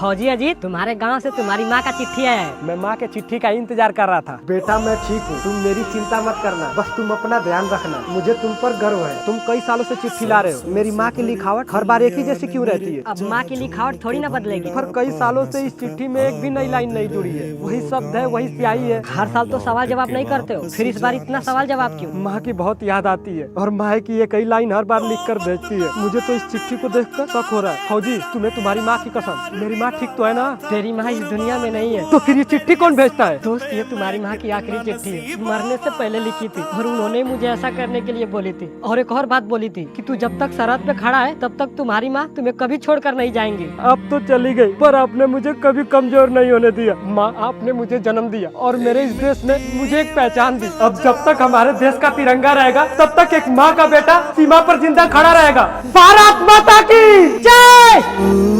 फौजी अजीत, तुम्हारे गांव से तुम्हारी माँ का चिट्ठी है। मैं माँ के चिट्ठी का इंतजार कर रहा था। बेटा मैं ठीक हूँ, तुम मेरी चिंता मत करना, बस तुम अपना ध्यान रखना। मुझे तुम पर गर्व है। तुम कई सालों से चिट्ठी ला रहे हो, मेरी माँ की लिखावट हर बार एक ही जैसी क्यों रहती है? अब माँ की लिखावट थोड़ी ना बदलेगी। पर कई सालों से इस चिट्ठी में एक भी नई लाइन नहीं जुड़ी है, वही शब्द है, वही स्याही है। हर साल तो सवाल जवाब नहीं करते हो, फिर इस बार इतना सवाल जवाब क्यों? माँ की बहुत याद आती है और माँ की ये कई लाइन हर बार लिख कर भेजती है। मुझे तो इस चिट्ठी को देखकर शक हो रहा है। फौजी, तुम्हें तुम्हारी माँ की कसम, मेरी माँ ठीक तो है ना? तेरी माँ इस दुनिया में नहीं है। तो फिर ये चिट्ठी कौन भेजता है? दोस्त, ये तुम्हारी माँ की आखिरी चिट्ठी है। मरने से पहले लिखी थी और उन्होंने मुझे ऐसा करने के लिए बोली थी। और एक और बात बोली थी कि तू जब तक सरहद पे खड़ा है तब तक तुम्हारी माँ तुम्हें कभी छोड़कर नहीं जाएंगी। अब तो चली गई, पर आपने मुझे कभी कमजोर नहीं होने दिया। माँ, आपने मुझे जन्म दिया और मेरे इस देश ने मुझे एक पहचान दी। अब जब तक हमारे देश का तिरंगा रहेगा तब तक एक माँ का बेटा सीमा पर जिंदा खड़ा रहेगा। भारत माता की जय।